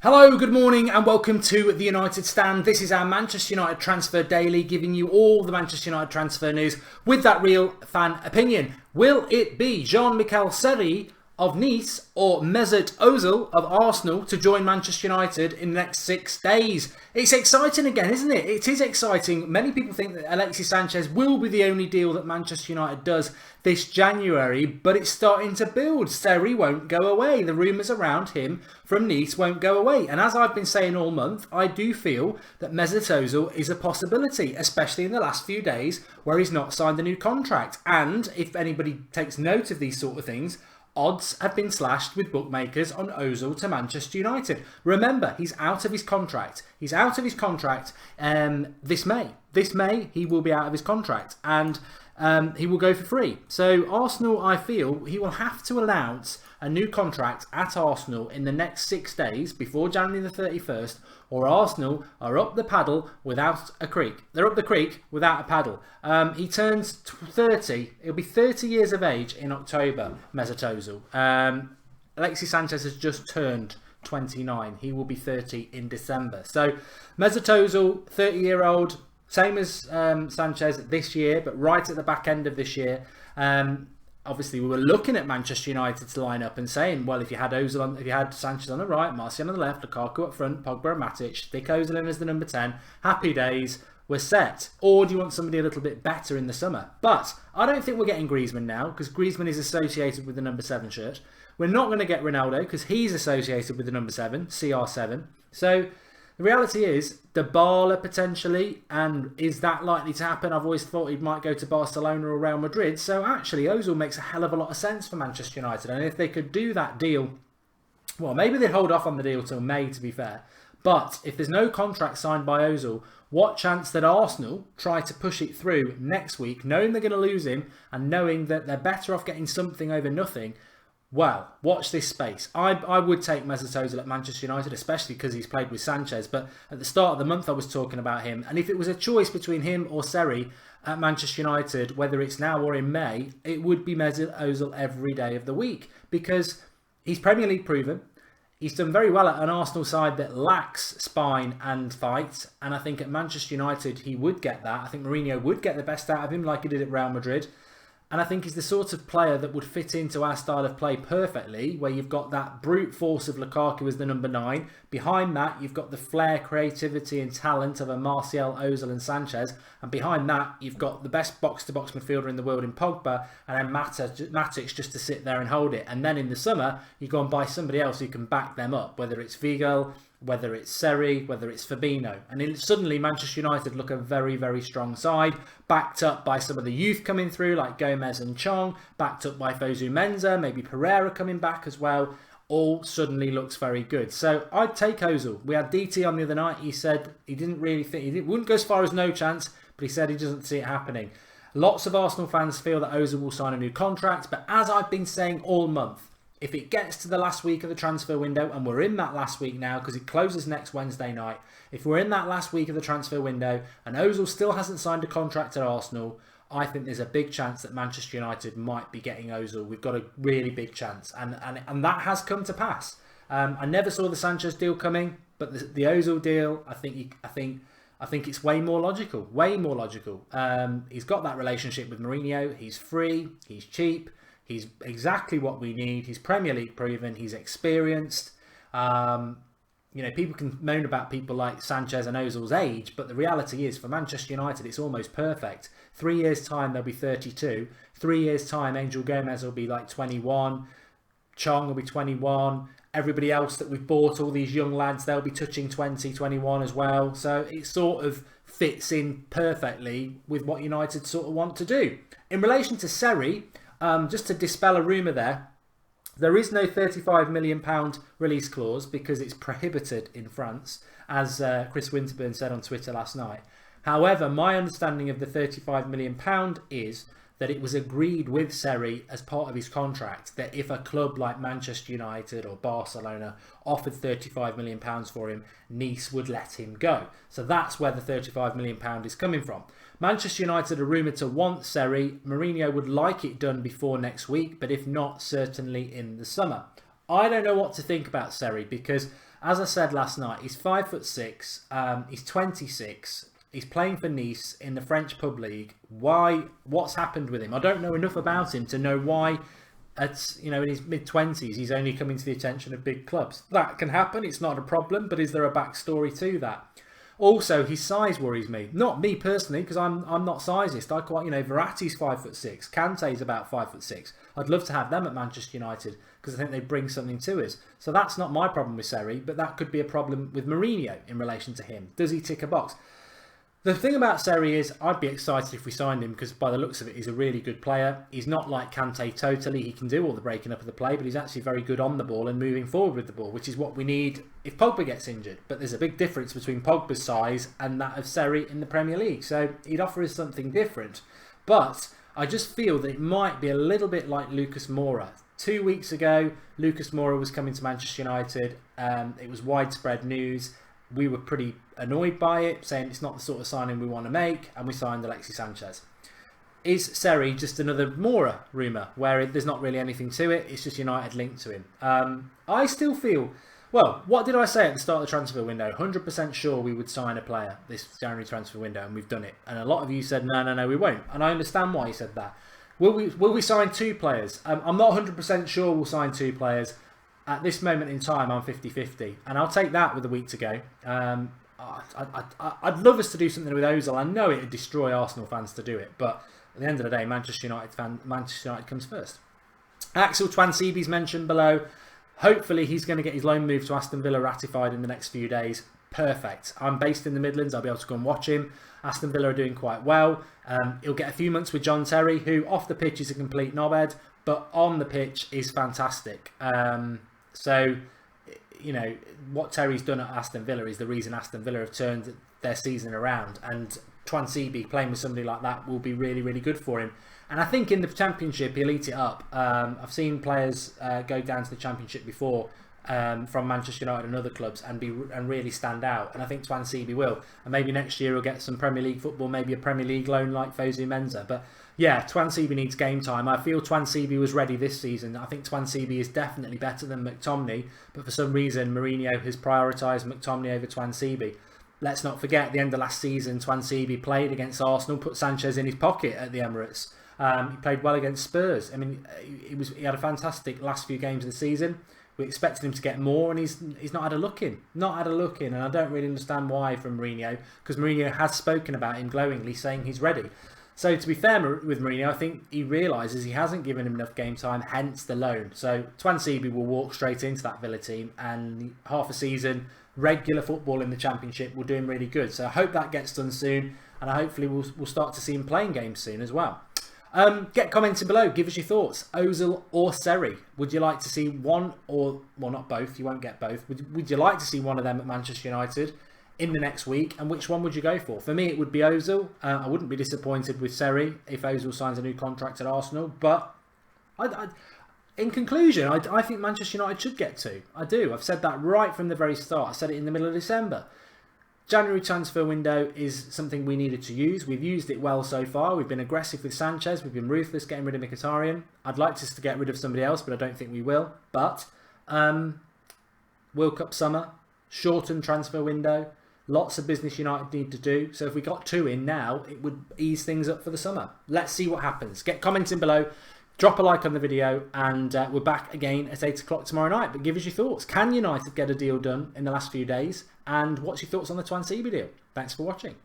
Hello, good morning and welcome to the United Stand. This is our Manchester United Transfer Daily, giving you all the Manchester United transfer news with that real fan opinion. Will it be Jean-Michel Seri of Nice or Mesut Ozil of Arsenal to join Manchester United in the next 6 days? It's exciting again, isn't it? It is exciting. Many people think that Alexis Sanchez will be the only deal that Manchester United does this January, but it's starting to build. Seri won't go away. The rumours around him from Nice won't go away. And as I've been saying all month, I do feel that Mesut Ozil is a possibility, especially in the last few days where he's not signed a new contract. And if anybody takes note of these sort of things, odds have been slashed with bookmakers on Ozil to Manchester United. Remember, he's out of his contract. He's out of his contract this May. This May, he will be out of his contract and he will go for free. So Arsenal, I feel, he will have to announce a new contract at Arsenal in the next 6 days before January the 31st, or Arsenal are up the paddle without a creek. They're up the creek without a paddle. He turns 30. He'll be 30 years of age in October, Mesut Ozil. Alexis Sanchez has just turned 29. He will be 30 in December. So Mesut Ozil, 30-year-old, same as Sanchez this year, but right at the back end of this year. Obviously, we were looking at Manchester United's lineup and saying, well, if you had Sanchez on the right, Martial on the left, Lukaku up front, Pogba and Matic, stick Ozil in as the number 10, happy days, we're set. Or do you want somebody a little bit better in the summer? But I don't think we're getting Griezmann now, because Griezmann is associated with the number 7 shirt. We're not going to get Ronaldo, because he's associated with the number 7, CR7. So the reality is, Dybala potentially, and is that likely to happen? I've always thought he might go to Barcelona or Real Madrid. So actually, Ozil makes a hell of a lot of sense for Manchester United. And if they could do that deal, well, maybe they'd hold off on the deal till May, to be fair. But if there's no contract signed by Ozil, what chance that Arsenal try to push it through next week, knowing they're going to lose him and knowing that they're better off getting something over nothing? Well, watch this space. I would take Mesut Ozil at Manchester United, especially because he's played with Sanchez. But at the start of the month, I was talking about him. And if it was a choice between him or Seri at Manchester United, whether it's now or in May, it would be Mesut Ozil every day of the week. Because he's Premier League proven. He's done very well at an Arsenal side that lacks spine and fight. And I think at Manchester United, he would get that. I think Mourinho would get the best out of him like he did at Real Madrid. And I think he's the sort of player that would fit into our style of play perfectly, where you've got that brute force of Lukaku as the number 9. Behind that, you've got the flair, creativity and talent of a Martial, Ozil and Sanchez. And behind that, you've got the best box-to-box midfielder in the world in Pogba, and then Matic just to sit there and hold it. And then in the summer, you go and buy somebody else who can back them up, whether it's Figo, whether it's Seri, whether it's Fabinho. And suddenly Manchester United look a very, very strong side, backed up by some of the youth coming through like Gomez and Chong, backed up by Fosu Mensah, maybe Pereira coming back as well. All suddenly looks very good. So I'd take Ozil. We had DT on the other night. He said he didn't really think, he wouldn't go as far as no chance, but he said he doesn't see it happening. Lots of Arsenal fans feel that Ozil will sign a new contract, but as I've been saying all month, if it gets to the last week of the transfer window, and we're in that last week now because it closes next Wednesday night, if we're in that last week of the transfer window and Ozil still hasn't signed a contract at Arsenal, I think there's a big chance that Manchester United might be getting Ozil. We've got a really big chance, and that has come to pass. I never saw the Sanchez deal coming, but the Ozil deal, I think it's way more logical. Way more logical. He's got that relationship with Mourinho. He's free. He's cheap. He's exactly what we need. He's Premier League proven. He's experienced. People can moan about people like Sanchez and Ozil's age, but the reality is for Manchester United, it's almost perfect. 3 years' time, they'll be 32. 3 years' time, Angel Gomez will be like 21. Chong will be 21. Everybody else that we've bought, all these young lads, they'll be touching 20, 21 as well. So it sort of fits in perfectly with what United sort of want to do. In relation to Seri, just to dispel a rumour there is no £35 million release clause because it's prohibited in France, as Chris Winterburn said on Twitter last night. However, my understanding of the £35 million is that it was agreed with Seri as part of his contract that if a club like Manchester United or Barcelona offered £35 million for him, Nice would let him go. So that's where the £35 million is coming from. Manchester United are rumoured to want Seri. Mourinho would like it done before next week, but if not, certainly in the summer. I don't know what to think about Seri because As I said last night, he's 5'6", he's 26, he's playing for Nice in the French Pub League. Why? What's happened with him? I don't know enough about him to know why at, in his mid-20s he's only coming to the attention of big clubs. That can happen, it's not a problem, but is there a backstory to that? Also, his size worries me. Not me personally, because I'm not sizist. I quite, Verratti's 5'6", Kante's about 5'6". I'd love to have them at Manchester United because I think they bring something to us. So that's not my problem with Seri, but that could be a problem with Mourinho in relation to him. Does he tick a box? The thing about Seri is I'd be excited if we signed him because by the looks of it, he's a really good player. He's not like Kante totally. He can do all the breaking up of the play, but he's actually very good on the ball and moving forward with the ball, which is what we need if Pogba gets injured. But there's a big difference between Pogba's size and that of Seri in the Premier League. So he'd offer us something different. But I just feel that it might be a little bit like Lucas Moura. 2 weeks ago, Lucas Moura was coming to Manchester United. It was widespread news. We were pretty annoyed by it, saying it's not the sort of signing we want to make, and we signed Alexis Sanchez. Is Seri just another Moura rumour, where there's not really anything to it, it's just United linked to him? I still feel, well, what did I say at the start of the transfer window? 100% sure we would sign a player this January transfer window, and we've done it. And a lot of you said, no, we won't. And I understand why you said that. Will we sign 2 players? I'm not 100% sure we'll sign 2 players. At this moment in time, I'm 50-50, and I'll take that with a week to go. I'd love us to do something with Ozil. I know it would destroy Arsenal fans to do it, but at the end of the day, Manchester United comes first. Axel Tuanzebe's mentioned below. Hopefully, he's going to get his loan move to Aston Villa ratified in the next few days. Perfect. I'm based in the Midlands. I'll be able to go and watch him. Aston Villa are doing quite well. He'll get a few months with John Terry, who off the pitch is a complete knobhead, but on the pitch is fantastic. So, what Terry's done at Aston Villa is the reason Aston Villa have turned their season around. And Tuanzebe playing with somebody like that will be really, really good for him. And I think in the Championship, he'll eat it up. I've seen players go down to the Championship before from Manchester United and other clubs and really stand out. And I think Tuanzebe will. And maybe next year he'll get some Premier League football, maybe a Premier League loan like Fosu Mensah. But yeah, Tuanzebe needs game time. I feel Tuanzebe was ready this season. I think Tuanzebe is definitely better than McTominay, but for some reason Mourinho has prioritised McTominay over Tuanzebe. Let's not forget, at the end of last season, Tuanzebe played against Arsenal, put Sanchez in his pocket at the Emirates. He played well against Spurs. I mean, he had a fantastic last few games of the season. We expected him to get more, and he's not had a look in. Not had a look in, and I don't really understand why from Mourinho, because Mourinho has spoken about him glowingly, saying he's ready. So to be fair with Mourinho, I think he realises he hasn't given him enough game time, hence the loan. So Tuanzebe will walk straight into that Villa team, and half a season, regular football in the Championship will do him really good. So I hope that gets done soon, and hopefully we'll start to see him playing games soon as well. Get commenting below, give us your thoughts. Ozil or Seri? Would you like to see one or, well, not both, you won't get both. Would you like to see one of them at Manchester United in the next week, and which one would you go for? For me, it would be Ozil. I wouldn't be disappointed with Seri if Ozil signs a new contract at Arsenal, but in conclusion, I think Manchester United should get 2. I do. I've said that right from the very start. I said it in the middle of December. January transfer window is something we needed to use. We've used it well so far. We've been aggressive with Sanchez. We've been ruthless getting rid of Mkhitaryan. I'd like us to get rid of somebody else, but I don't think we will. But World Cup summer, shortened transfer window, lots of business United need to do. So if we got 2 in now, it would ease things up for the summer. Let's see what happens. Get commenting below. Drop a like on the video, and we're back again at 8 o'clock tomorrow night. But give us your thoughts. Can United get a deal done in the last few days? And what's your thoughts on the Tuanzebe deal? Thanks for watching.